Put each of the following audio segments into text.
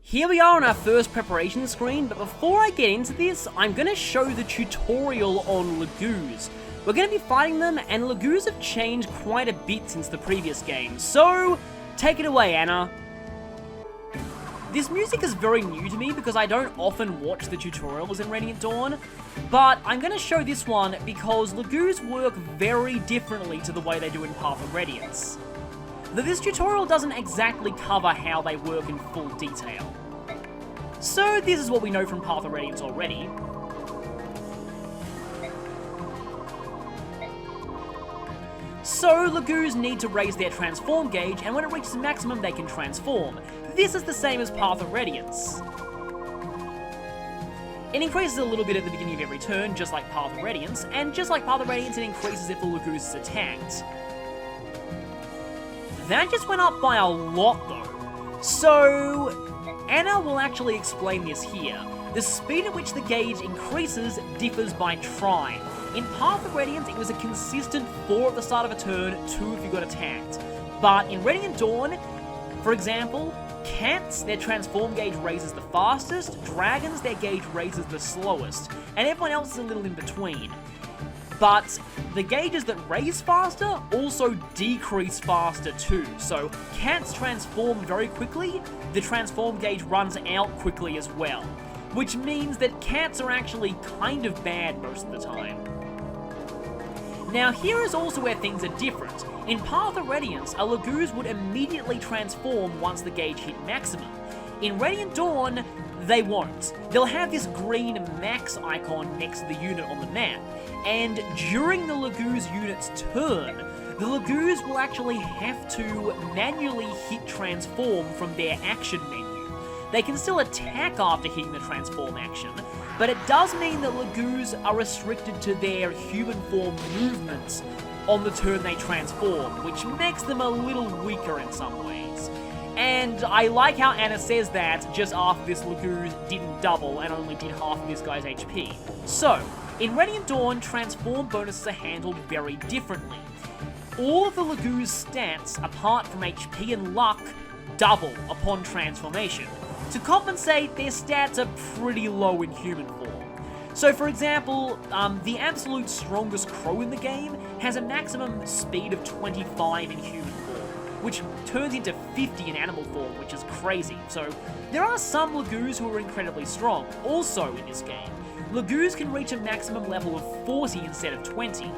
Here we are on our first preparation screen, but before I get into this, I'm going to show the tutorial on Lagoos. We're going to be fighting them, and Lagoos have changed quite a bit since the previous game, so take it away, Anna. This music is very new to me because I don't often watch the tutorials in Radiant Dawn, but I'm going to show this one because Lagoos work very differently to the way they do in Path of Radiance. Though this tutorial doesn't exactly cover how they work in full detail. So this is what we know from Path of Radiance already. So Lagoos need to raise their transform gauge, and when it reaches maximum they can transform. This is the same as Path of Radiance. It increases a little bit at the beginning of every turn, just like Path of Radiance, and just like Path of Radiance it increases if the Lagoos is attacked. That just went up by a lot though. So, Anna will actually explain this here. The speed at which the gauge increases differs by tribe. In Path of Radiance, it was a consistent 4 at the start of a turn, 2 if you got attacked. But in Radiant Dawn, for example, cats, their transform gauge raises the fastest, dragons, their gauge raises the slowest, and everyone else is a little in between. But the gauges that raise faster also decrease faster too. So cats transform very quickly, the transform gauge runs out quickly as well. Which means that cats are actually kind of bad most of the time. Now here is also where things are different. In Path of Radiance, a Lagoos would immediately transform once the gauge hit maximum. In Radiant Dawn, they won't. They'll have this green max icon next to the unit on the map, and during the Lagoos unit's turn, the Lagoos will actually have to manually hit transform from their action menu. They can still attack after hitting the transform action, but it does mean that Lagoos are restricted to their human form movements on the turn they transform, which makes them a little weaker in some ways. And I like how Anna says that just after this Lagoos didn't double and only did half of this guy's HP. So, in Radiant Dawn, transform bonuses are handled very differently. All of the Lagoos stats, apart from HP and luck, double upon transformation. To compensate, their stats are pretty low in human form. So for example, the absolute strongest crow in the game has a maximum speed of 25 in human form, which turns into 50 in animal form, which is crazy. So there are some Lagoos who are incredibly strong, also in this game. Lagoos can reach a maximum level of 40 instead of 20.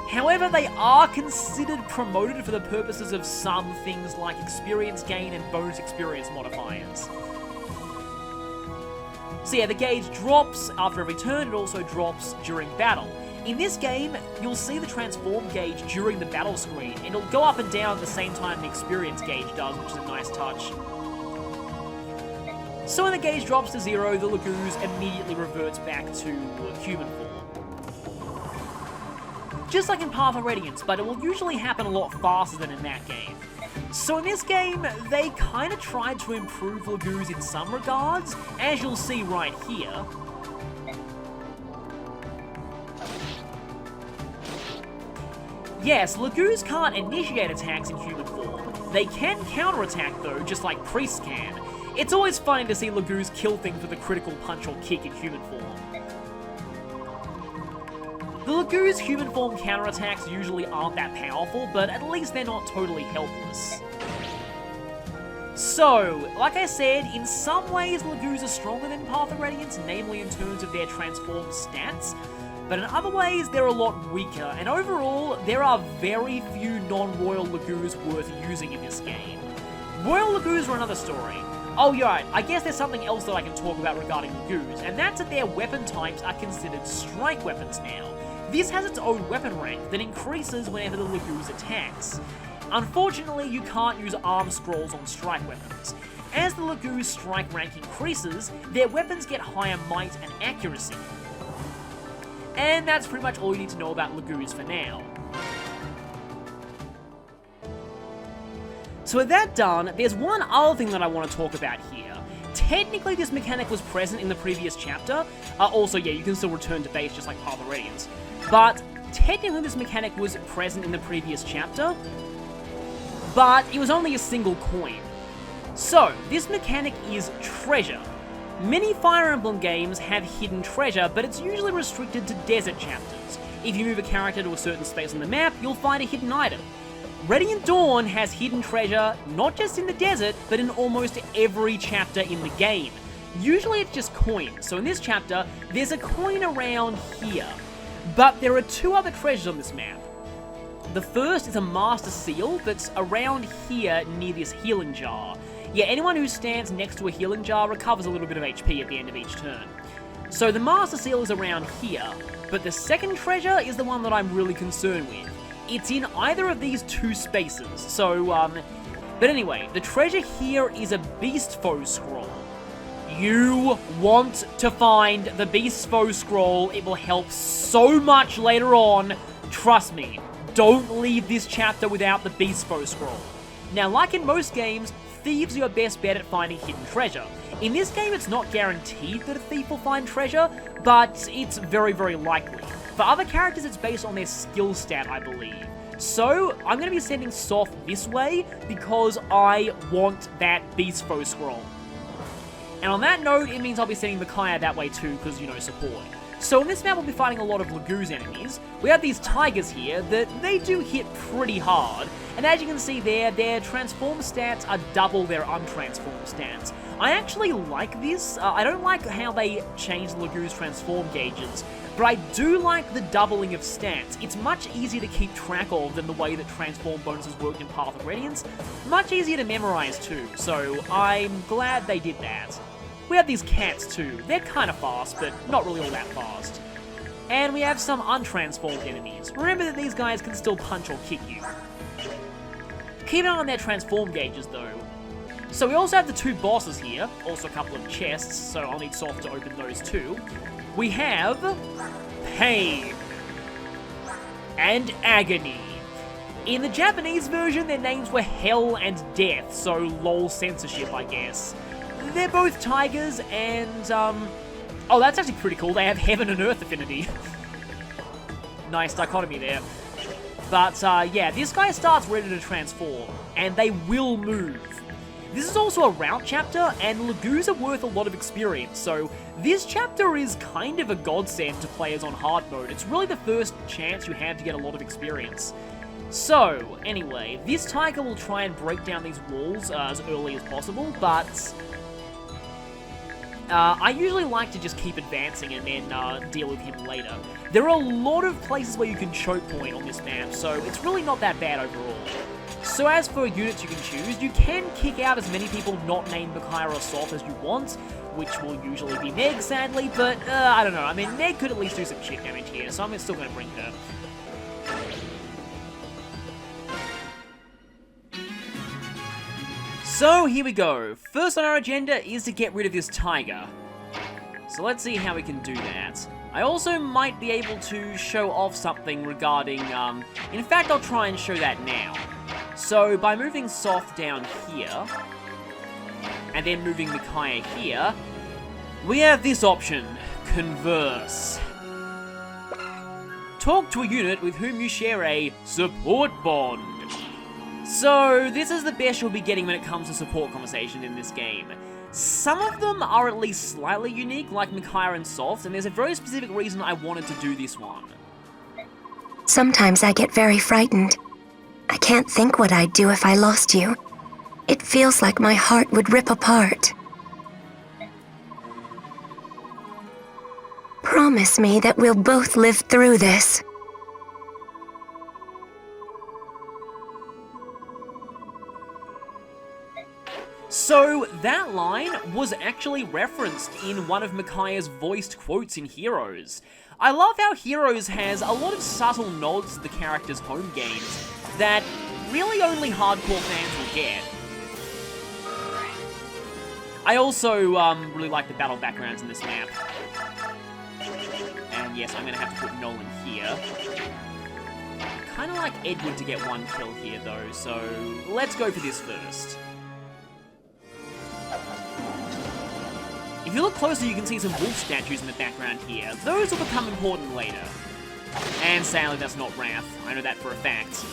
However, they are considered promoted for the purposes of some things like experience gain and bonus experience modifiers. So yeah, the gauge drops after every turn, it also drops during battle. In this game, you'll see the transform gauge during the battle screen, and it'll go up and down at the same time the experience gauge does, which is a nice touch. So when the gauge drops to 0, the Lagoos immediately reverts back to human form. Just like in Path of Radiance, but it will usually happen a lot faster than in that game. So in this game, they kind of tried to improve Lagoos in some regards, as you'll see right here. Yes, Lagoos can't initiate attacks in human form. They can counterattack though, just like priests can. It's always funny to see Lagoos kill things with a critical punch or kick in human form. The Lagoos' human form counterattacks usually aren't that powerful, but at least they're not totally helpless. So, like I said, in some ways Lagoos are stronger than Path of Radiance, namely in terms of their transformed stats, but in other ways they're a lot weaker, and overall there are very few non-royal Lagoos worth using in this game. Royal Lagoos are another story. Oh yeah, right, I guess there's something else that I can talk about regarding Lagoos, and that's that their weapon types are considered strike weapons now. This has its own weapon rank that increases whenever the Lagoos attacks. Unfortunately, you can't use arm scrolls on strike weapons. As the Lagoos' strike rank increases, their weapons get higher might and accuracy. And that's pretty much all you need to know about Lagoos for now. So with that done, there's one other thing that I want to talk about here. Technically this mechanic was present in the previous chapter. Also, yeah, you can still return to base just like Path of Radiance. But technically this mechanic was present in the previous chapter, but it was only a single coin. So, this mechanic is treasure. Many Fire Emblem games have hidden treasure, but it's usually restricted to desert chapters. If you move a character to a certain space on the map, you'll find a hidden item. Radiant Dawn has hidden treasure, not just in the desert, but in almost every chapter in the game. Usually it's just coins, so in this chapter, there's a coin around here. But there are two other treasures on this map. The first is a Master Seal that's around here near this healing jar. Yeah, anyone who stands next to a healing jar recovers a little bit of HP at the end of each turn. So the Master Seal is around here, but the second treasure is the one that I'm really concerned with. It's in either of these two spaces, so, but anyway, the treasure here is a Beast Foe Scroll. You want to find the Beast Foe Scroll, it will help so much later on. Trust me, don't leave this chapter without the Beast Foe Scroll. Now, like in most games, thieves are your best bet at finding hidden treasure. In this game, it's not guaranteed that a thief will find treasure, but it's very, very likely. For other characters, it's based on their skill stat, I believe. So, I'm going to be sending Sothe this way, because I want that Beast Foe Scroll. And on that note, it means I'll be sending Micaiah that way too, because, you know, support. So in this map, we'll be fighting a lot of Lagoo's enemies. We have these tigers here that they do hit pretty hard. And as you can see there, their transform stats are double their untransformed stats. I actually like this. I don't like how they change Lagoo's transform gauges, but I do like the doubling of stats. It's much easier to keep track of than the way that transform bonuses worked in Path of Radiance. Much easier to memorize too, so I'm glad they did that. We have these cats too. They're kind of fast, but not really all that fast. And we have some untransformed enemies. Remember that these guys can still punch or kick you. Keep an eye on their transform gauges though. So we also have the two bosses here, also a couple of chests, so I'll need Sothe to open those too. We have Pain and Agony. In the Japanese version, their names were Hell and Death, so lol censorship, I guess. They're both tigers, and, oh, that's actually pretty cool. They have Heaven and Earth affinity. Nice dichotomy there. But, yeah, this guy starts ready to transform, and they will move. This is also a route chapter, and Lagoo's are worth a lot of experience, so this chapter is kind of a godsend to players on hard mode. It's really the first chance you have to get a lot of experience. So, anyway, this tiger will try and break down these walls as early as possible, but I usually like to just keep advancing and then deal with him later. There are a lot of places where you can choke point on this map, so it's really not that bad overall. So as for units you can choose, you can kick out as many people not named Micaiah or Sothe as you want, which will usually be Meg, sadly, but I don't know. I mean, Meg could at least do some shit damage here, so I'm still going to bring her. So here we go. First on our agenda is to get rid of this tiger. So let's see how we can do that. I also might be able to show off something regarding, in fact I'll try and show that now. So by moving Sothe down here, and then moving Micaiah here, we have this option, Converse. Talk to a unit with whom you share a support bond. So, this is the best you'll be getting when it comes to support conversation in this game. Some of them are at least slightly unique, like Micaiah and Sothe, and there's a very specific reason I wanted to do this one. Sometimes I get very frightened. I can't think what I'd do if I lost you. It feels like my heart would rip apart. Promise me that we'll both live through this. So, that line was actually referenced in one of Micaiah's voiced quotes in Heroes. I love how Heroes has a lot of subtle nods to the character's home games that really only hardcore fans will get. I also really like the battle backgrounds in this map. And yes, I'm going to have to put Nolan here. Kind of like Edward to get one kill here though, so let's go for this first. If you look closer, you can see some wolf statues in the background here. Those will become important later. And sadly, that's not Wrath. I know that for a fact.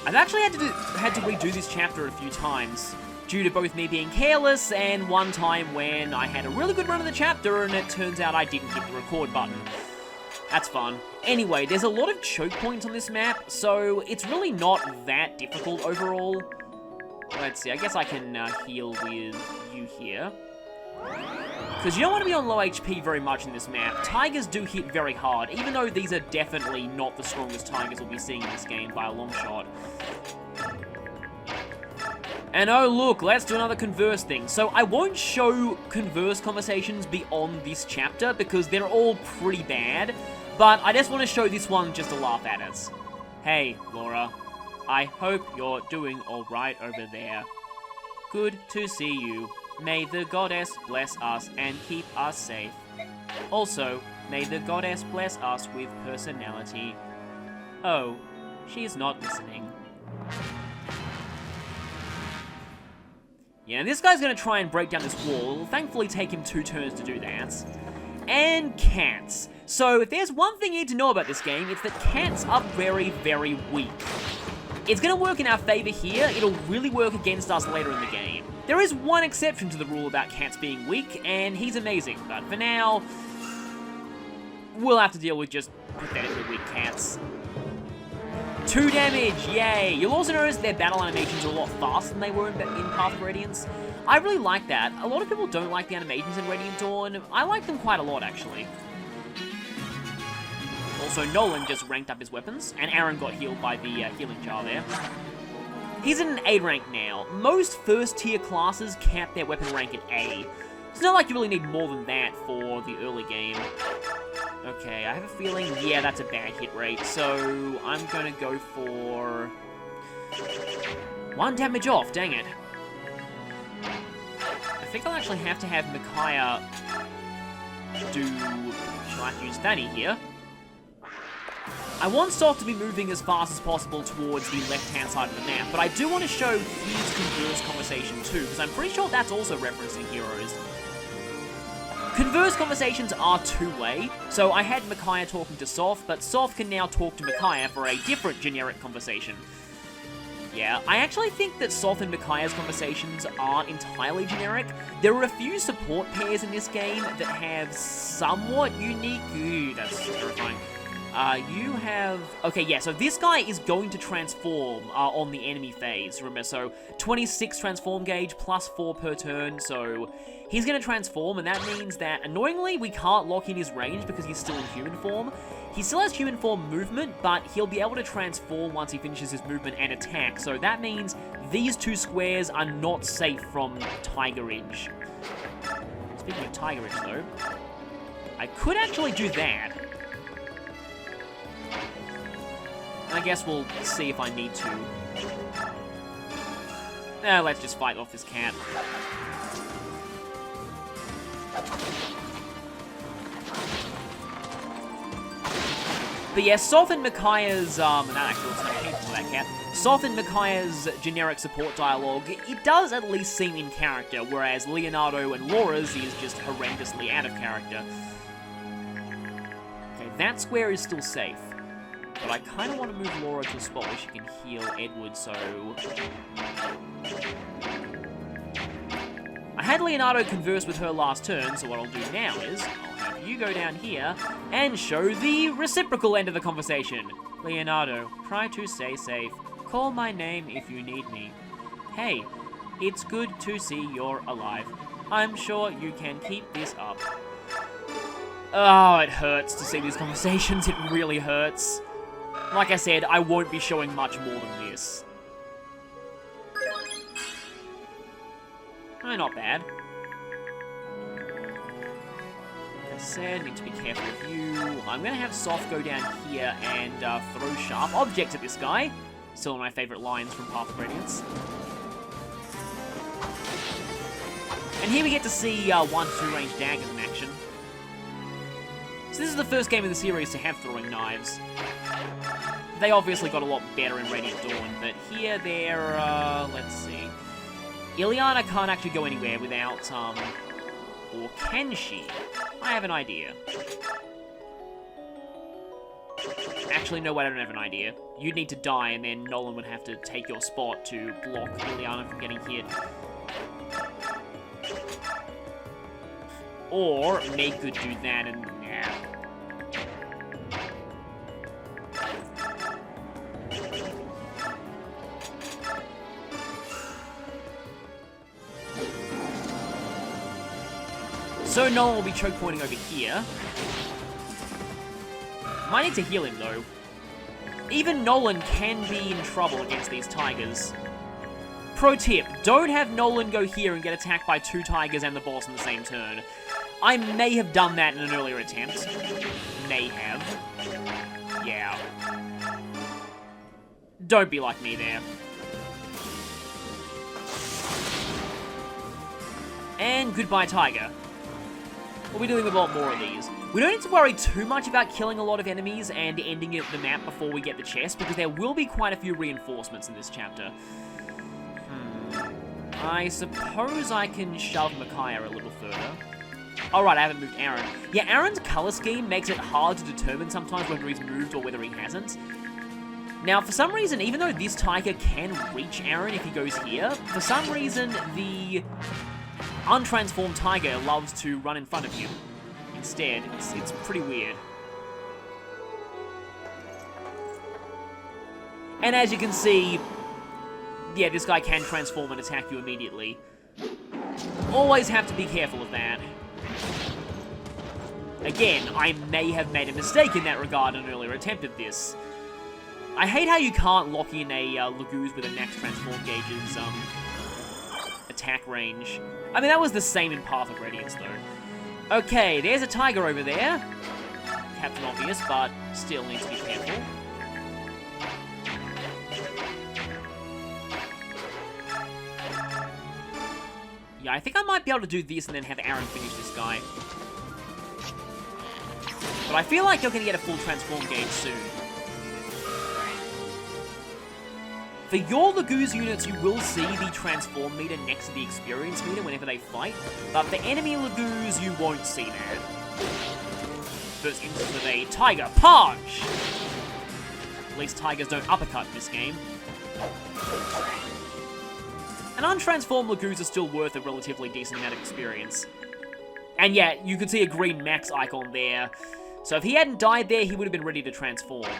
I've actually had to redo this chapter a few times. due to both me being careless and one time when I had a really good run of the chapter and it turns out I didn't hit the record button. That's fun. Anyway, there's a lot of choke points on this map, so it's really not that difficult overall. Let's see, I guess I can heal with you here. Because you don't want to be on low HP very much in this map. Tigers do hit very hard, even though these are definitely not the strongest tigers we'll be seeing in this game by a long shot. And oh look, let's do another converse thing. So I won't show converse conversations beyond this chapter because they're all pretty bad, but I just want to show this one just to laugh at us. Hey, Laura. I hope you're doing alright over there. Good to see you. May the goddess bless us and keep us safe. Also, may the goddess bless us with personality. Oh, she's not listening. Yeah, this guy's gonna try and break down this wall. It'll thankfully take him 2 turns to do that. And cats. So, if there's one thing you need to know about this game, it's that cats are very, very weak. It's gonna work in our favor here, it'll really work against us later in the game. There is one exception to the rule about cats being weak, and he's amazing, but for now, we'll have to deal with just pathetically weak cats. 2 damage, yay! You'll also notice their battle animations are a lot faster than they were in Path of Radiance. I really like that. A lot of people don't like the animations in Radiant Dawn. I like them quite a lot, actually. Also, Nolan just ranked up his weapons, and Aaron got healed by the healing jar there. He's in an A rank now. Most first-tier classes cap their weapon rank at A. It's not like you really need more than that for the early game. Okay, I have a feeling, yeah, that's a bad hit rate, so I'm gonna go for 1 damage off, dang it. I think I'll actually have to have Micaiah do... Shall I have to use Fanny here? I want Sothe to be moving as fast as possible towards the left-hand side of the map, but I do want to show his converse conversation too, because I'm pretty sure that's also referencing heroes. Converse conversations are 2-way, so I had Micaiah talking to Sothe, but Sothe can now talk to Micaiah for a different generic conversation. Yeah, I actually think that Sothe and Micaiah's conversations aren't entirely generic. There are a few support pairs in this game that have somewhat unique... Ooh, that's terrifying. You have... Okay, yeah, so this guy is going to transform on the enemy phase, remember, so 26 transform gauge plus 4 per turn, so he's going to transform, and that means that, annoyingly, we can't lock in his range because he's still in human form. He still has human form movement, but he'll be able to transform once he finishes his movement and attack, so that means these 2 squares are not safe from Tigerage. Speaking of Tigerage, though, I could actually do that. I guess we'll see if I need to. Let's just fight off this cat. But yeah, Sothe and Micaiah's, that actually looks like painful, that cat. Sothe and Micaiah's generic support dialogue, it does at least seem in character, whereas Leonardo and Laura's is just horrendously out of character. Okay, that square is still safe. But I kind of want to move Laura to a spot where she can heal Edward, so... I had Leonardo converse with her last turn, so what I'll do now is, I'll have you go down here and show the reciprocal end of the conversation. Leonardo, try to stay safe. Call my name if you need me. Hey, it's good to see you're alive. I'm sure you can keep this up. Oh, it hurts to see these conversations, it really hurts. Like I said, I won't be showing much more than this. Oh, not bad. Like I said, need to be careful of you. I'm gonna have Sothe go down here and throw sharp objects at this guy. Still one of my favourite lines from Path of Radiance. And here we get to see 1 to 2 range daggers in action. So this is the first game in the series to have throwing knives. They obviously got a lot better in Radiant Dawn, but here they're, let's see. Ileana can't actually go anywhere without, or can she? I have an idea. Actually, no, I don't have an idea. You'd need to die, and then Nolan would have to take your spot to block Ileana from getting hit. Or Meg could do that and... nah. So Nolan will be choke pointing over here. Might need to heal him though. Even Nolan can be in trouble against these tigers. Pro tip, don't have Nolan go here and get attacked by 2 tigers and the boss in the same turn. I may have done that in an earlier attempt. May have. Yeah. Don't be like me there. And goodbye, tiger. We'll be doing a lot more of these. We don't need to worry too much about killing a lot of enemies and ending the map before we get the chest, because there will be quite a few reinforcements in this chapter. I suppose I can shove Micaiah a little further. Alright, I haven't moved Aaron. Yeah, Aaron's color scheme makes it hard to determine sometimes whether he's moved or whether he hasn't. Now, for some reason, even though this tiger can reach Aaron if he goes here, for some reason, the untransformed tiger loves to run in front of you instead. It's pretty weird. And as you can see, yeah, this guy can transform and attack you immediately. Always have to be careful of that. Again, I may have made a mistake in that regard in an earlier attempt at this. I hate how you can't lock in a Laguz with a max transform gauge's attack range. I mean, that was the same in Path of Radiance, though. Okay, there's a tiger over there. Captain Obvious, but still needs to be careful. Yeah, I think I might be able to do this and then have Aaron finish this guy. But I feel like you're going to get a full transform gauge soon. For your Laguz units, you will see the transform meter next to the experience meter whenever they fight, but for enemy Laguz, you won't see that. First instance of a Tiger Punch! At least tigers don't uppercut in this game. An untransformed Laguz is still worth a relatively decent amount of experience. And yeah, you could see a green max icon there. So if he hadn't died there, he would have been ready to transform.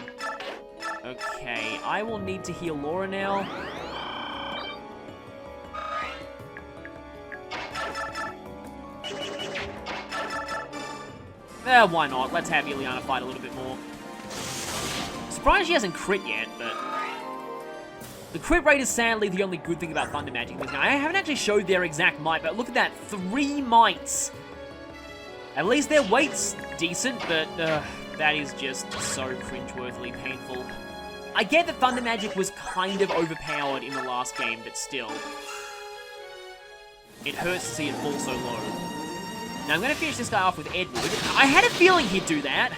Okay, I will need to heal Laura now. Why not? Let's have Ileana fight a little bit more. Surprised she hasn't crit yet, but... The crit rate is sadly the only good thing about Thunder Magic. I haven't actually showed their exact might, but look at that. 3 mites. At least their weight's decent, but that is just so cringeworthily painful. I get that Thunder Magic was kind of overpowered in the last game, but still. It hurts to see it fall so low. Now I'm going to finish this guy off with Edward. I had a feeling he'd do that.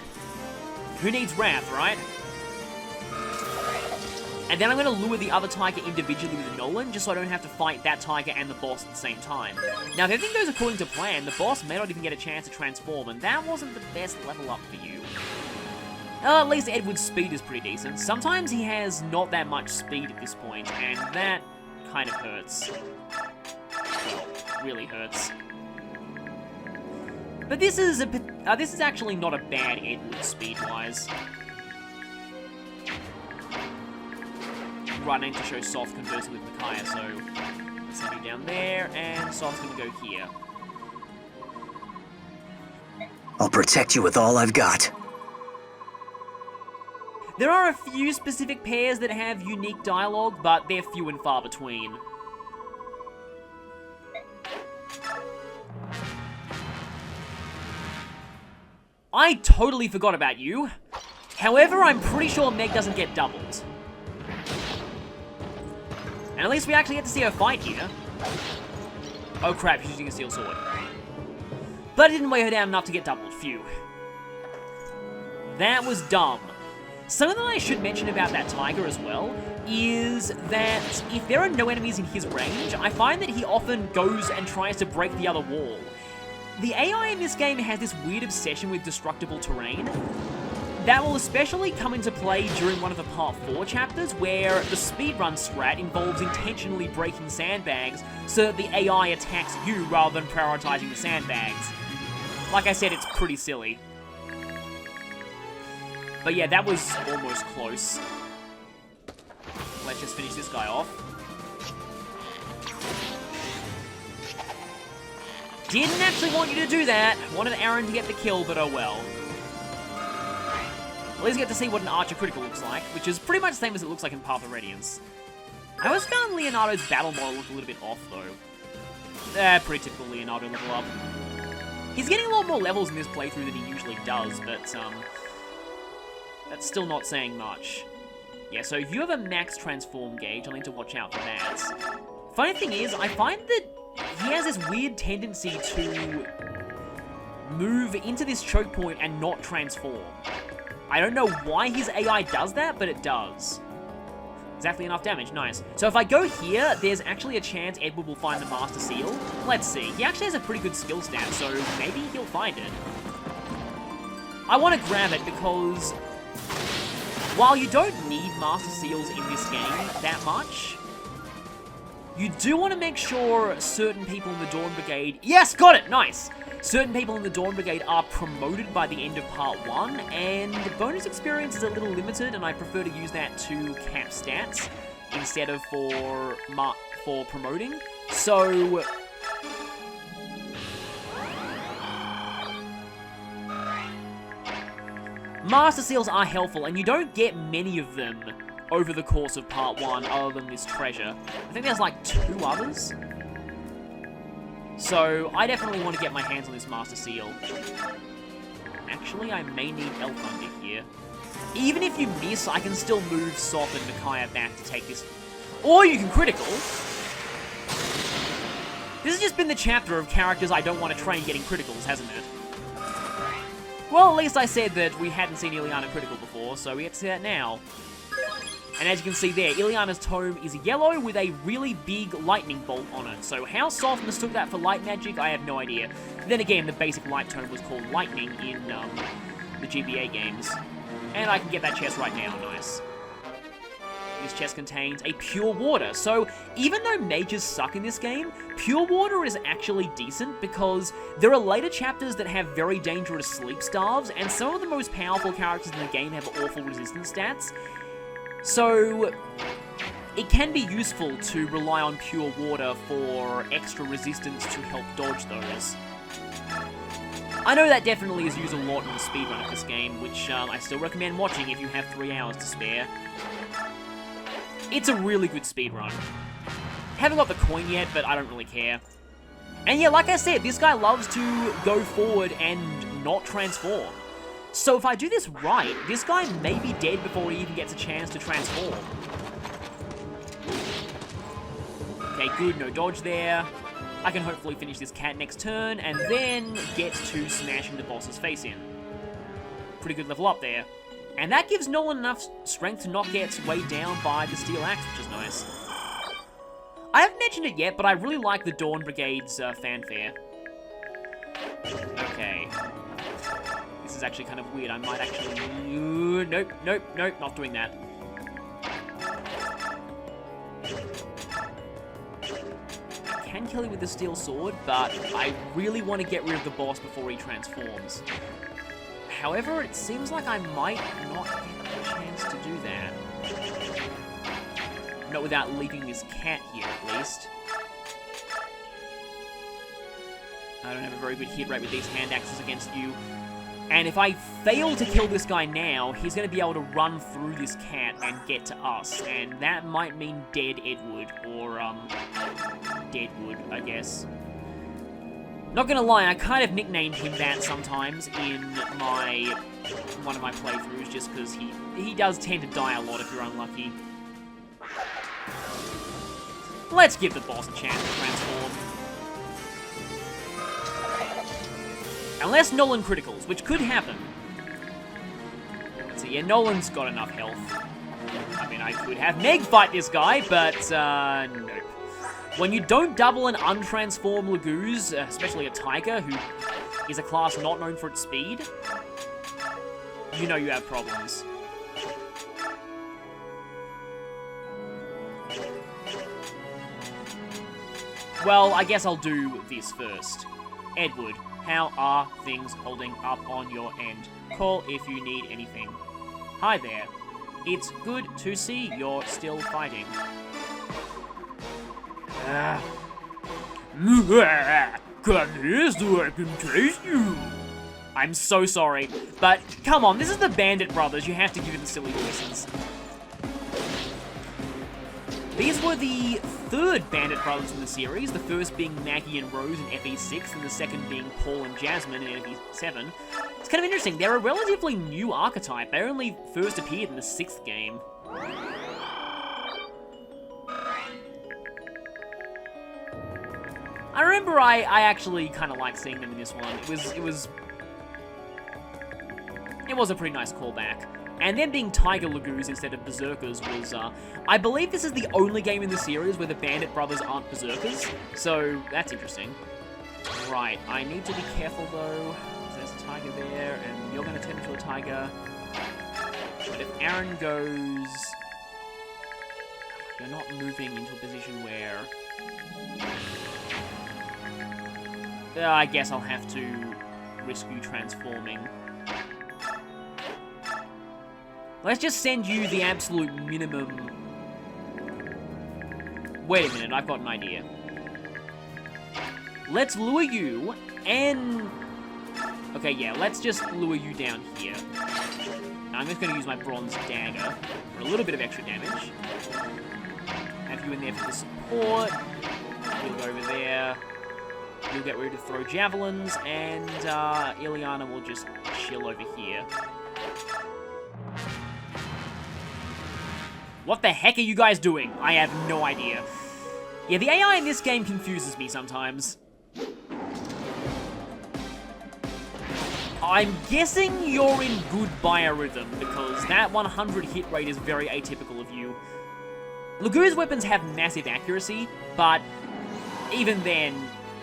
Who needs Wrath, right? And then I'm going to lure the other tiger individually with Nolan, just so I don't have to fight that tiger and the boss at the same time. Now, if everything goes according to plan, the boss may not even get a chance to transform, and that wasn't the best level up for you. At least Edward's speed is pretty decent. Sometimes he has not that much speed at this point, and that kind of hurts. Well, really hurts. But this is actually not a bad Edward speed-wise. Running to show Sothe conversing with Micaiah, so let's send you down there, and Sothe's gonna go here. I'll protect you with all I've got. There are a few specific pairs that have unique dialogue, but they're few and far between. I totally forgot about you. However, I'm pretty sure Meg doesn't get doubled. And at least we actually get to see her fight here. Oh crap, she's using a steel sword. But it didn't weigh her down enough to get doubled. Phew. That was dumb. Something that I should mention about that tiger as well is that if there are no enemies in his range, I find that he often goes and tries to break the other wall. The AI in this game has this weird obsession with destructible terrain. That will especially come into play during one of the Part 4 chapters, where the speedrun strat involves intentionally breaking sandbags so that the AI attacks you rather than prioritizing the sandbags. Like I said, it's pretty silly. But yeah, that was almost close. Let's just finish this guy off. Didn't actually want you to do that. Wanted Aaron to get the kill, but oh well. At least get to see what an Archer critical looks like, which is pretty much the same as it looks like in Path of Radiance. I always found Leonardo's battle model looked a little bit off, though. Pretty typical Leonardo level up. He's getting a lot more levels in this playthrough than he usually does, but, that's still not saying much. Yeah, so if you have a max transform gauge, I'll need to watch out for that. Funny thing is, I find that he has this weird tendency to move into this choke point and not transform. I don't know why his AI does that, but it does. Exactly enough damage, nice. So if I go here, there's actually a chance Edward will find the Master Seal. Let's see, he actually has a pretty good skill stat, so maybe he'll find it. I want to grab it because while you don't need Master Seals in this game that much, you do want to make sure certain people in the Dawn Brigade... Yes, got it! Nice! Certain people in the Dawn Brigade are promoted by the end of Part 1, and bonus experience is a little limited, and I prefer to use that to cap stats instead of for promoting. So... Master Seals are helpful, and you don't get many of them over the course of Part 1 other than this treasure. I think there's like 2 others. So, I definitely want to get my hands on this Master Seal. Actually, I may need Elf Thunder here. Even if you miss, I can still move Sothe and Micaiah back to take this. Or you can critical. This has just been the chapter of characters I don't want to train getting criticals, hasn't it? Well, at least I said that we hadn't seen Ileana critical before, so we get to see that now. And as you can see there, Ileana's tome is yellow with a really big lightning bolt on it. So how Sothe mistook that for light magic, I have no idea. Then again, the basic light tome was called lightning in the GBA games. And I can get that chest right now, nice. This chest contains a pure water. So even though mages suck in this game, pure water is actually decent because there are later chapters that have very dangerous sleep starves, and some of the most powerful characters in the game have awful resistance stats. So, it can be useful to rely on pure water for extra resistance to help dodge those. I know that definitely is used a lot in the speedrun of this game, which I still recommend watching if you have 3 hours to spare. It's a really good speedrun. Haven't got the coin yet, but I don't really care. And yeah, like I said, this guy loves to go forward and not transform. So if I do this right, this guy may be dead before he even gets a chance to transform. Okay, good, no dodge there. I can hopefully finish this cat next turn, and then get to smashing the boss's face in. Pretty good level up there. And that gives Nolan enough strength to not get weighed down by the steel axe, which is nice. I haven't mentioned it yet, but I really like the Dawn Brigade's fanfare. Okay. This is actually kind of weird. I might actually... Nope, nope, nope, not doing that. I can kill him with the steel sword, but I really want to get rid of the boss before he transforms. However, it seems like I might not get a chance to do that. Not without leaving this cat here, at least. I don't have a very good hit rate with these hand axes against you. And if I fail to kill this guy now, he's going to be able to run through this cat and get to us. And that might mean dead Edward, or, Deadwood, I guess. Not gonna lie, I kind of nicknamed him that sometimes in one of my playthroughs, just because he does tend to die a lot if you're unlucky. Let's give the boss a chance to transform. Unless Nolan criticals, which could happen. So yeah, Nolan's got enough health. I mean, I could have Meg fight this guy, but, nope. When you don't double an untransformed Laguz, especially a Tiger, who is a class not known for its speed, you know you have problems. Well, I guess I'll do this first. Edward, how are things holding up on your end? Call if you need anything. Hi there. It's good to see you're still fighting. Come here so I can taste you. I'm so sorry, but come on, this is the Bandit Brothers. You have to give them the silly voices. These were the third Bandit Brothers in the series, the first being Maggie and Rose in FE6, and the second being Paul and Jasmine in FE7. It's kind of interesting, they're a relatively new archetype. They only first appeared in the 6th game. I remember I actually kind of liked seeing them in this one. It was a pretty nice callback. And them being Tiger Lagoos instead of Berserkers was, I believe this is the only game in the series where the Bandit Brothers aren't Berserkers, so that's interesting. Right, I need to be careful though. There's a tiger there, and you're going to turn into a tiger. But if Aaron goes... You're not moving into a position where... I guess I'll have to risk you transforming. Let's just send you the absolute minimum... Wait a minute, I've got an idea. Let's lure you, and... Okay, yeah, let's just lure you down here. Now, I'm just going to use my bronze dagger for a little bit of extra damage. Have you in there for the support. You'll go over there. You'll get ready to throw javelins, and Ileana will just chill over here. What the heck are you guys doing? I have no idea. Yeah, the AI in this game confuses me sometimes. I'm guessing you're in good biorhythm, because that 100 hit rate is very atypical of you. Lagu's weapons have massive accuracy, but even then,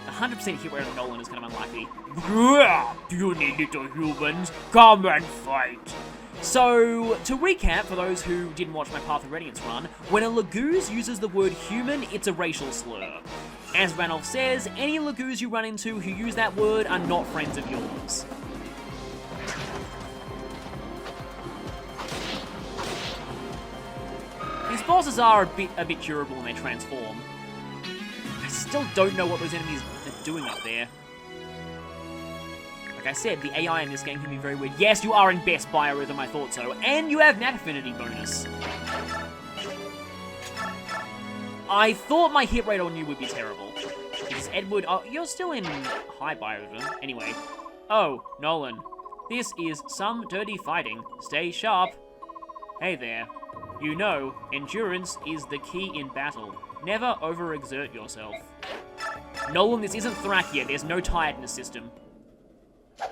100% hit rate on Nolan is kind of unlikely. Puny little humans, come and fight! So, to recap, for those who didn't watch my Path of Radiance run, when a Laguz uses the word human, it's a racial slur. As Ranulph says, any Laguz you run into who use that word are not friends of yours. These bosses are a bit durable when they transform. I still don't know what those enemies are doing up there. Like I said, the AI in this game can be very weird. Yes, you are in best biorhythm, I thought so. And you have Nat Affinity bonus. I thought my hit rate on you would be terrible. Because Edward... Oh, you're still in high biorhythm. Anyway. Oh, Nolan. This is some dirty fighting. Stay sharp. Hey there. You know, endurance is the key in battle. Never overexert yourself. Nolan, this isn't Thrakia. There's no tiredness system. I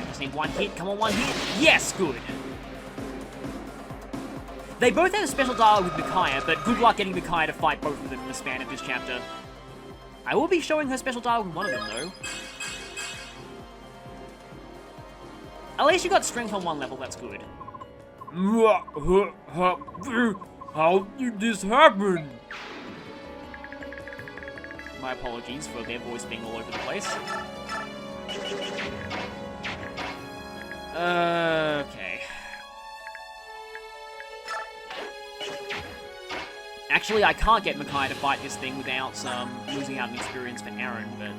just need one hit. Come on, one hit. Yes, good. They both have a special dialogue with Micaiah, but good luck getting Micaiah to fight both of them in the span of this chapter. I will be showing her special dialogue in one of them, though. At least you got strength on one level, that's good. How did this happen? My apologies for their voice being all over the place. Okay. Actually, I can't get Micaiah to fight this thing without losing out an experience for Aaron, but...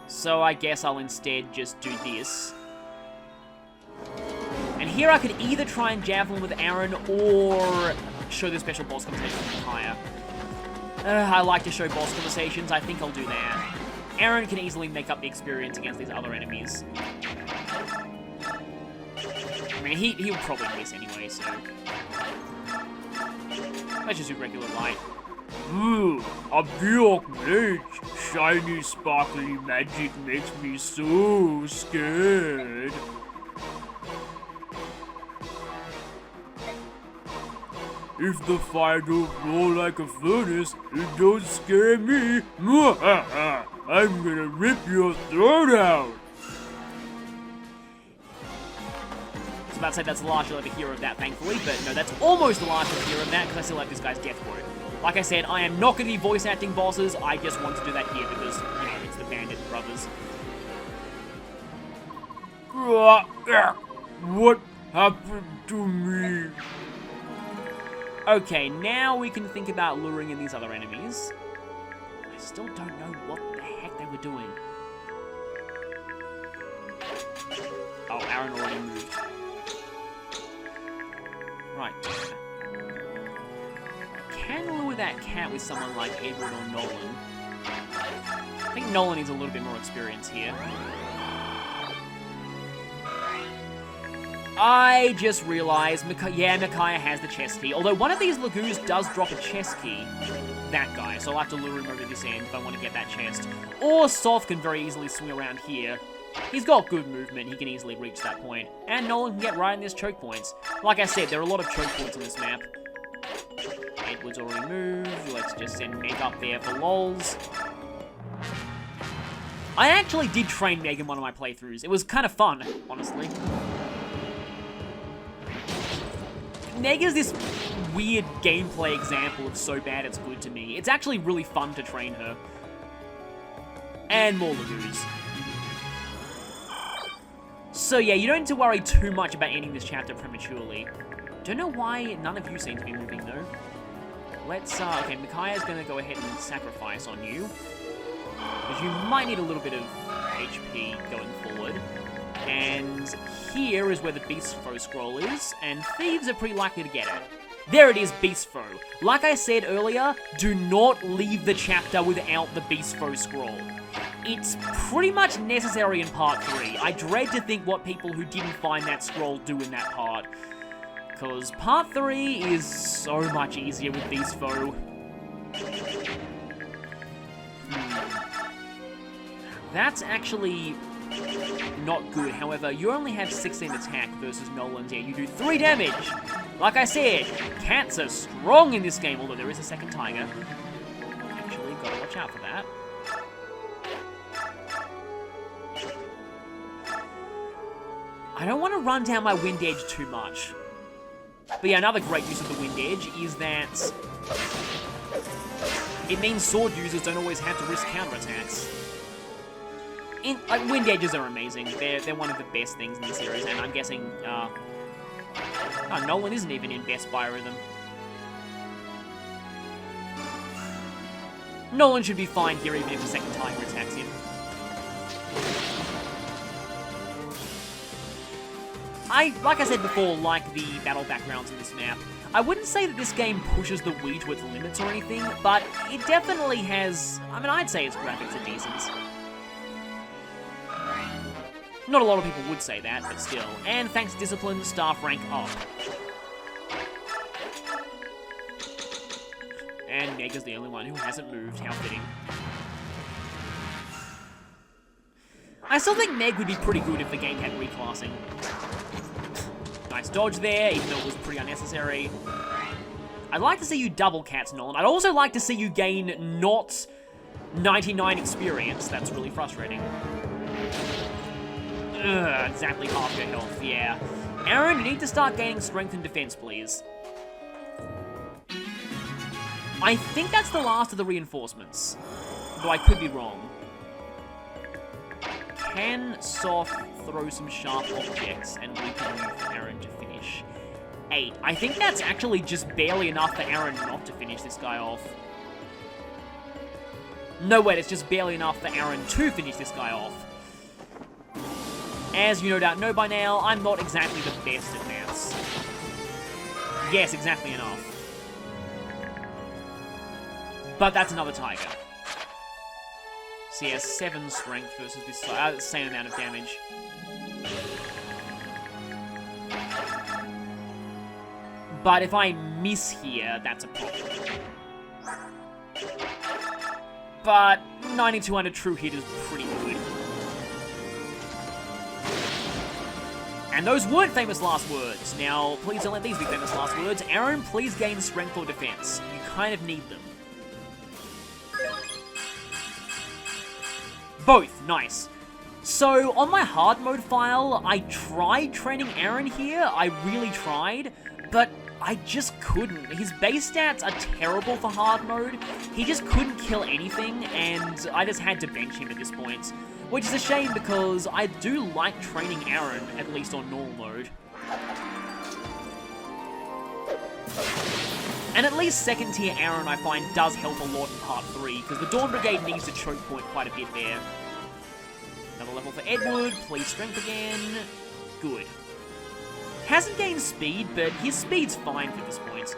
So I guess I'll instead just do this. And here I could either try and javelin with Aaron or show the special boss conversation with Micaiah. I like to show boss conversations, I think I'll do that. Aaron can easily make up the experience against these other enemies. I mean, he'll probably miss anyway, so... Let's just do regular light. A Bjork mage. Shiny, sparkly magic makes me so scared. If the fire don't roll like a furnace, it don't scare me. I'm gonna rip your throat out. I was about to say that's the last you'll ever hear of that, thankfully, but no, that's almost the last you'll hear of that, because I still have this guy's death quote. Like I said, I am not going to be voice acting bosses. I just want to do that here because, you know, it's the Bandit Brothers. What happened to me? Okay, now we can think about luring in these other enemies. I still don't know what the heck they were doing. Oh, Aaron already moved. Right. Can lure that cat with someone like Edward or Nolan. I think Nolan needs a little bit more experience here. I just realized, Micaiah has the chest key. Although one of these Lagoos does drop a chest key. That guy. So I'll have to lure him over this end if I want to get that chest. Or Sothe can very easily swing around here. He's got good movement. He can easily reach that point. And Nolan can get right in these choke points. Like I said, there are a lot of choke points on this map. Edward's already moved. Let's just send Meg up there for lols. I actually did train Meg in one of my playthroughs. It was kind of fun, honestly. Meg is this weird gameplay example of so bad it's good to me. It's actually really fun to train her. And more Lagoos. So yeah, you don't need to worry too much about ending this chapter prematurely. Don't know why none of you seem to be moving though. Let's, okay, Micaiah's gonna go ahead and sacrifice on you. Because you might need a little bit of HP going forward. And here is where the Beast Foe scroll is, and thieves are pretty likely to get it. There it is, Beast Foe. Like I said earlier, do not leave the chapter without the Beast Foe scroll. It's pretty much necessary in part 3. I dread to think what people who didn't find that scroll do in that part. Because part 3 is so much easier with Beast Foe. That's actually not good. However, you only have 16 attack versus Nolan's. Yeah, you do 3 damage. Like I said, cats are strong in this game, although there is a second tiger. Actually, gotta watch out for that. I don't want to run down my wind edge too much. But yeah, another great use of the wind edge is that it means sword users don't always have to risk counterattacks. Like, wind edges are amazing. They're one of the best things in the series, and I'm guessing, oh, Nolan isn't even in Best Buy Rhythm. Nolan should be fine here even if the second tiger attacks him. Like I said before, like the battle backgrounds in this map. I wouldn't say that this game pushes the Wii to its limits or anything, but it definitely has, I mean, I'd say its graphics are decent. Not a lot of people would say that, but still. And thanks to discipline, staff rank up. And Meg is the only one who hasn't moved. How fitting. I still think Meg would be pretty good if the game had reclassing. Nice dodge there, even though it was pretty unnecessary. I'd like to see you double cats, Nolan. I'd also like to see you gain not 99 experience. That's really frustrating. Ugh, exactly half your health, yeah. Aaron, you need to start gaining strength and defense, please. I think that's the last of the reinforcements. Though I could be wrong. Can Sothe throw some sharp objects and we can move for Aaron to finish? 8. I think that's actually just barely enough for Aaron not to finish this guy off. No, wait, it's just barely enough for Aaron to finish this guy off. As you no doubt know by now, I'm not exactly the best at maths. Yes, exactly enough. But that's another tiger. So he has 7 strength versus this same amount of damage. But if I miss here, that's a problem. But 9200 true hit is pretty good. And those weren't famous last words. Now, please don't let these be famous last words. Aaron, please gain strength or defense. You kind of need them. Both, nice. So, on my hard mode file, I tried training Aaron here. I really tried. But I just couldn't. His base stats are terrible for hard mode. He just couldn't kill anything, and I just had to bench him at this point. Which is a shame because I do like training Aaron, at least on normal mode. And at least second tier Aaron I find does help a lot in part 3, because the Dawn Brigade needs to choke point quite a bit there. Another level for Edward, please strength again. Good. Hasn't gained speed, but his speed's fine for this point.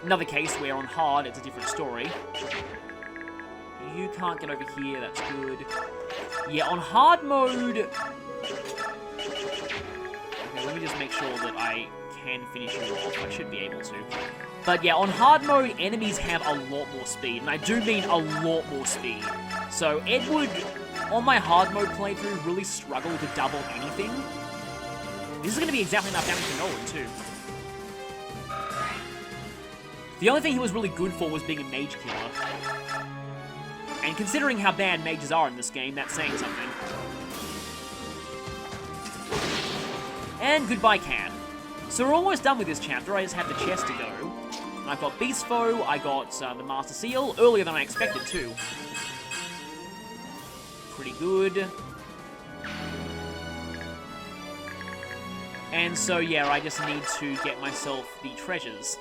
Another case where on hard it's a different story. You can't get over here, that's good. Yeah, on hard mode... Okay, let me just make sure that I can finish you off. I should be able to. But yeah, on hard mode, enemies have a lot more speed, and I do mean a lot more speed. So Edward, on my hard mode playthrough, really struggled to double anything. This is going to be exactly enough damage for Nolan, too. The only thing he was really good for was being a mage killer. And considering how bad mages are in this game, that's saying something. And goodbye, Can. So we're almost done with this chapter. I just have the chest to go. I've got Beast Foe, I got the Master Seal, earlier than I expected, too. Pretty good. And so, yeah, I just need to get myself the treasures.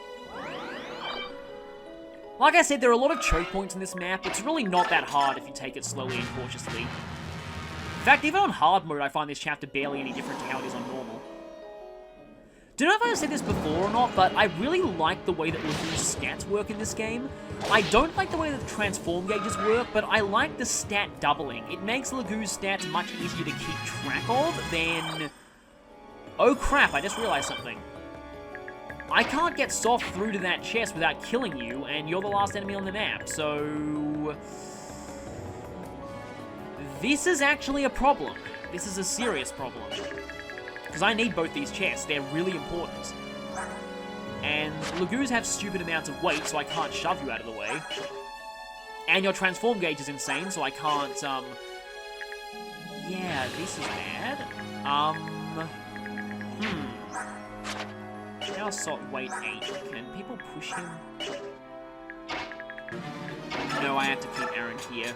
Like I said, there are a lot of choke points in this map. It's really not that hard if you take it slowly and cautiously. In fact, even on hard mode, I find this chapter barely any different to how it is on normal. Don't know if I've said this before or not, but I really like the way that Lagu's stats work in this game. I don't like the way that the transform gauges work, but I like the stat doubling. It makes Lagu's stats much easier to keep track of than... Oh crap, I just realized something. I can't get Sothe through to that chest without killing you, and you're the last enemy on the map, so... This is actually a problem. This is a serious problem. Because I need both these chests, they're really important. And Lagoos have stupid amounts of weight, so I can't shove you out of the way. And your transform gauge is insane, so I can't, Yeah, this is bad. Now Sothe weight 8. Can people push him? No, I have to keep Aaron here.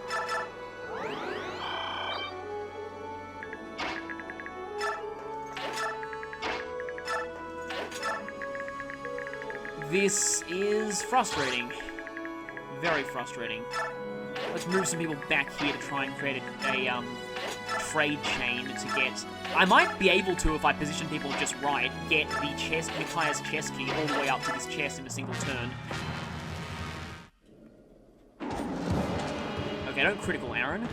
This is frustrating. Very frustrating. Let's move some people back here to try and create a trade chain to get... I might be able to, if I position people just right, get the chest, Micaiah's chest key all the way up to this chest in a single turn. Okay, don't critical Aaron.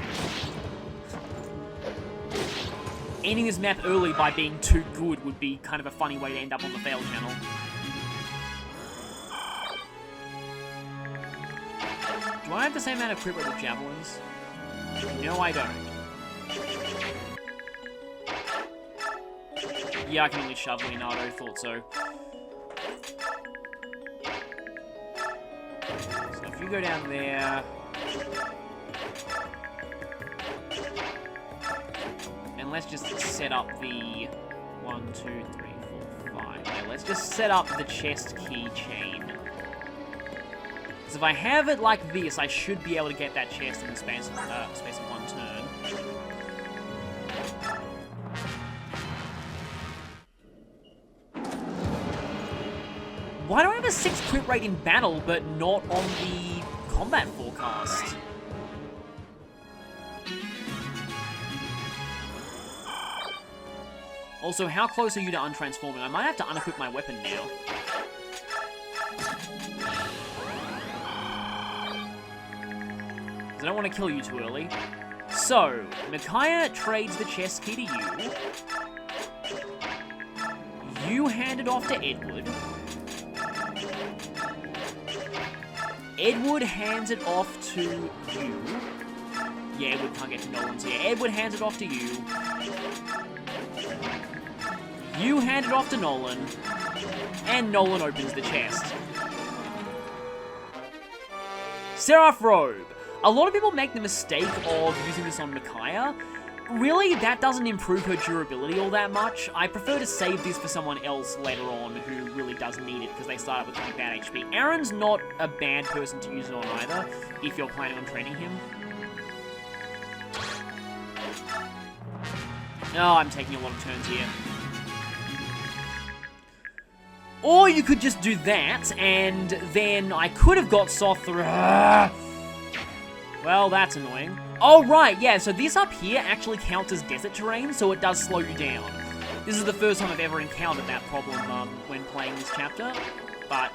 Ending this map early by being too good would be kind of a funny way to end up on the fail channel. Do I have the same amount of crit rate with javelins? No, I don't. Yeah, I can only shove Leonardo, thought so. So if you go down there... And let's just set up the... 1, 2, 3, 4, 5. Yeah, let's just set up the chest key chain. Because if I have it like this, I should be able to get that chest in the space of one turn. Why do I have a 6 crit rate in battle, but not on the combat forecast? Also, how close are you to untransforming? I might have to unequip my weapon now. I don't want to kill you too early. So, Micaiah trades the chest key to you. You hand it off to Edward. Edward hands it off to you. Yeah, Edward can't get to Nolan, so yeah, Edward hands it off to you. You hand it off to Nolan. And Nolan opens the chest. Seraph Robe. A lot of people make the mistake of using this on Micaiah, really, that doesn't improve her durability all that much. I prefer to save this for someone else later on who really does need it, because they start out with pretty bad HP. Aaron's not a bad person to use it on either, if you're planning on training him. Oh, I'm taking a lot of turns here. Or you could just do that, and then I could have got Sothe. Well, that's annoying. Oh, right, yeah, so this up here actually counts as desert terrain, so it does slow you down. This is the first time I've ever encountered that problem when playing this chapter, but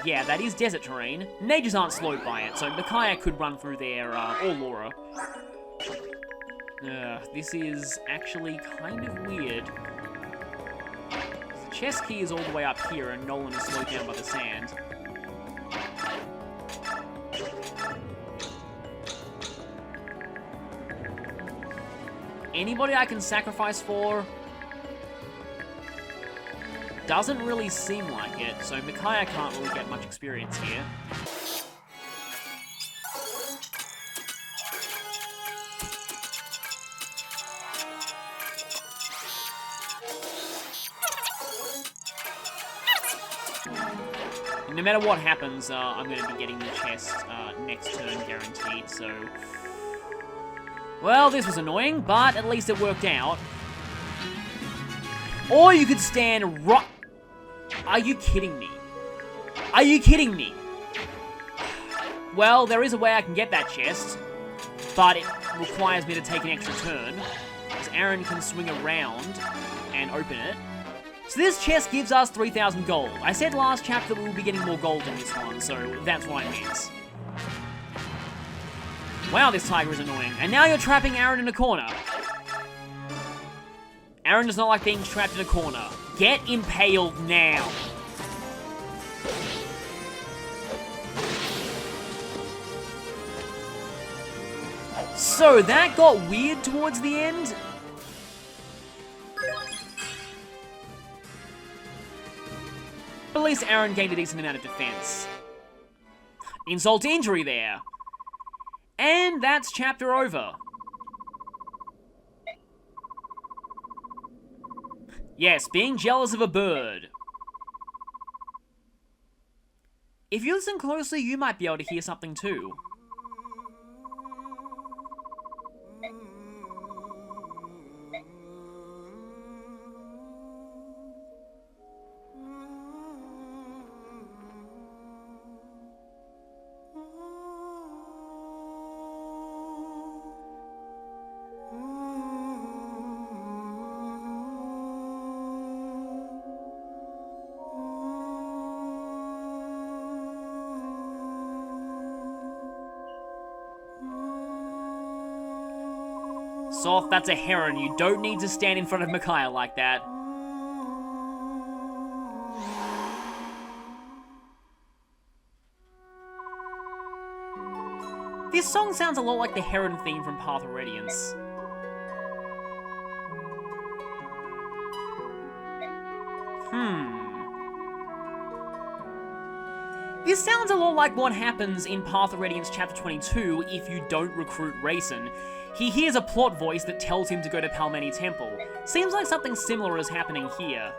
yeah, that is desert terrain. Mages aren't slowed by it, so Micaiah could run through there, or Laura. This is actually kind of weird. The chest key is all the way up here, and Nolan is slowed down by the sand. Anybody I can sacrifice for? Doesn't really seem like it, so Micaiah can't really get much experience here. No matter what happens, I'm going to be getting the chest next turn guaranteed, so... Well, this was annoying, but at least it worked out. Or you could stand right... Are you kidding me? Are you kidding me? Well, there is a way I can get that chest, but it requires me to take an extra turn, because Aaron can swing around and open it. So this chest gives us 3,000 gold. I said last chapter that we will be getting more gold in this one, so that's what I meant. Wow, this tiger is annoying. And now you're trapping Aaron in a corner. Aaron does not like being trapped in a corner. Get impaled now. So that got weird towards the end. But at least Aaron gained a decent amount of defense. Insult to injury there. And that's chapter over. Yes, being jealous of a bird. If you listen closely, you might be able to hear something too. Sothe, that's a heron. You don't need to stand in front of Micaiah like that. This song sounds a lot like the heron theme from Path of Radiance. This sounds a lot like what happens in Path of Radiance chapter 22 if you don't recruit Rayson. He hears a plot voice that tells him to go to Palmeni Temple. Seems like something similar is happening here.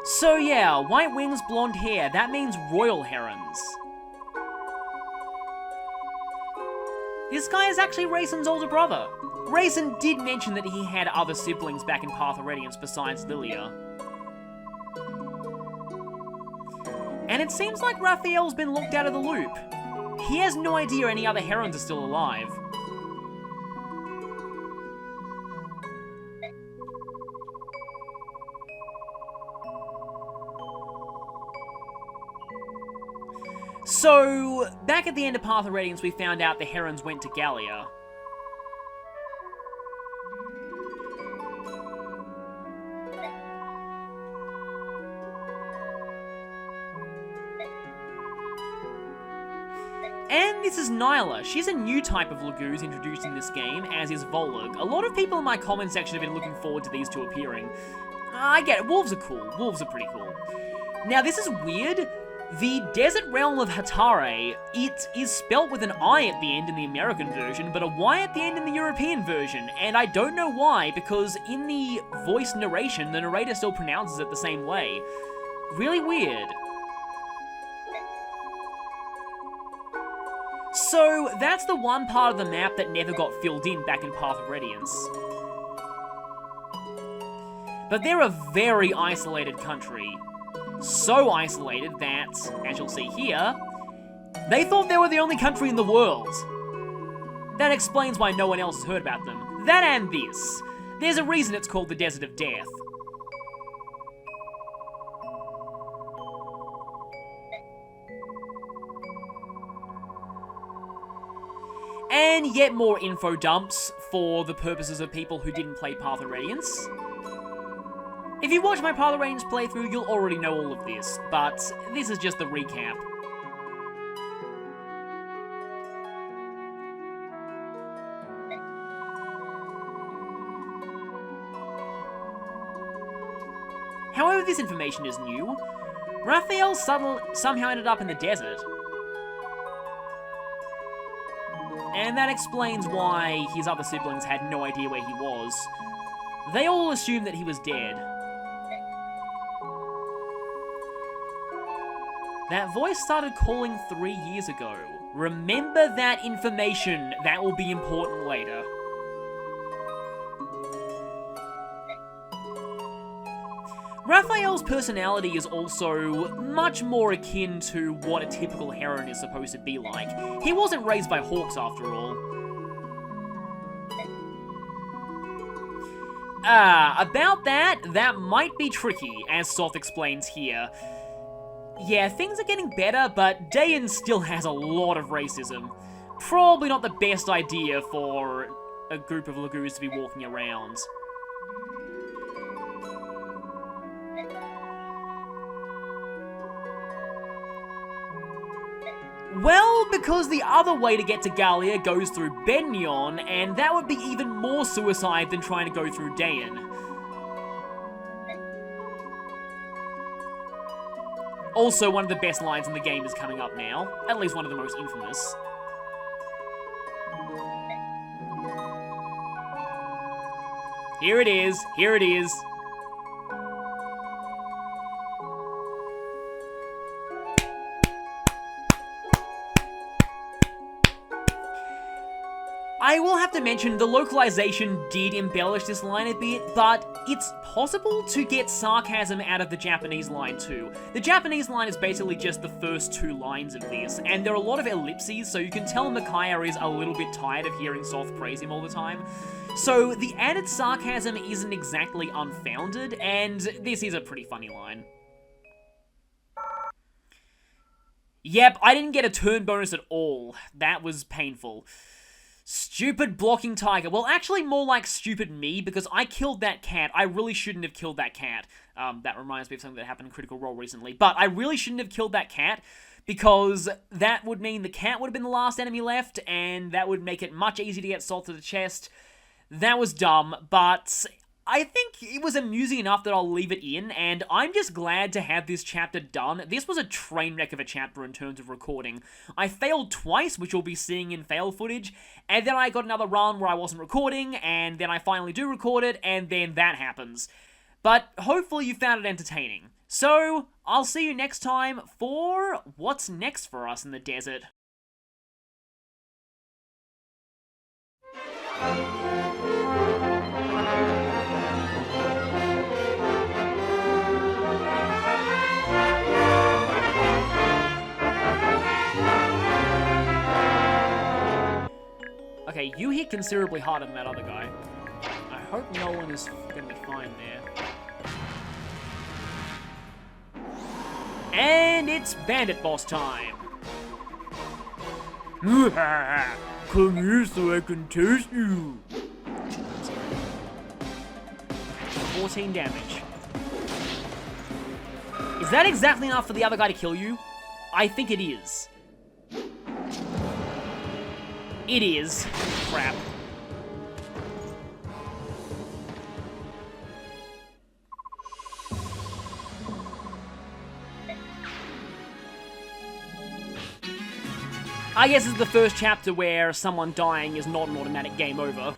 So yeah, white wings, blonde hair, that means royal herons. This guy is actually Rayson's older brother. Rayson did mention that he had other siblings back in Path of Radiance besides Lilia. And it seems like Raphael's been locked out of the loop. He has no idea any other herons are still alive. So, back at the end of Path of Radiance, we found out the herons went to Gallia. And this is Nyla. She's a new type of Lagoos introduced in this game, as is Volug. A lot of people in my comment section have been looking forward to these two appearing. I get it, wolves are cool. Wolves are pretty cool. Now, this is weird. The desert realm of Hatare, it is spelt with an I at the end in the American version, but a Y at the end in the European version, and I don't know why, because in the voice narration, the narrator still pronounces it the same way. Really weird. So, that's the one part of the map that never got filled in back in Path of Radiance. But they're a very isolated country. So isolated that, as you'll see here, they thought they were the only country in the world. That explains why no one else has heard about them. That and this. There's a reason it's called the Desert of Death. And yet more info dumps for the purposes of people who didn't play Path of Radiance. If you watch my Path of Radiance playthrough, you'll already know all of this, but this is just the recap. However, this information is new. Raphael somehow ended up in the desert. And that explains why his other siblings had no idea where he was. They all assumed that he was dead. That voice started calling 3 years ago. Remember that information. That will be important later. Raphael's personality is also much more akin to what a typical heron is supposed to be like. He wasn't raised by hawks after all. About that might be tricky, as Sothe explains here. Yeah, things are getting better, but Dayan still has a lot of racism. Probably not the best idea for a group of Lagoos to be walking around. Well, because the other way to get to Gallia goes through Benyon, and that would be even more suicide than trying to go through Dayan. Also, one of the best lines in the game is coming up now. At least one of the most infamous. Here it is. Here it is. I will have to mention, the localization did embellish this line a bit, but it's possible to get sarcasm out of the Japanese line too. The Japanese line is basically just the first 2 lines of this, and there are a lot of ellipses, so you can tell Micaiah is a little bit tired of hearing Sothe praise him all the time. So the added sarcasm isn't exactly unfounded, and this is a pretty funny line. Yep, I didn't get a turn bonus at all. That was painful. Stupid blocking tiger. Well, actually more like stupid me, because I killed that cat. I really shouldn't have killed that cat. That reminds me of something that happened in Critical Role recently. But I really shouldn't have killed that cat, because that would mean the cat would have been the last enemy left, and that would make it much easier to get Salt to the chest. That was dumb, but I think it was amusing enough that I'll leave it in, and I'm just glad to have this chapter done. This was a train wreck of a chapter in terms of recording. I failed twice, which you'll be seeing in fail footage, and then I got another run where I wasn't recording, and then I finally do record it, and then that happens. But hopefully you found it entertaining. So, I'll see you next time for what's next for us in the desert. Okay, you hit considerably harder than that other guy. I hope Nolan is gonna be fine there. And it's Bandit Boss time! Come here so I can taste you. 14 damage. Is that exactly enough for the other guy to kill you? I think it is. It is. Crap. I guess it's the first chapter where someone dying is not an automatic game over.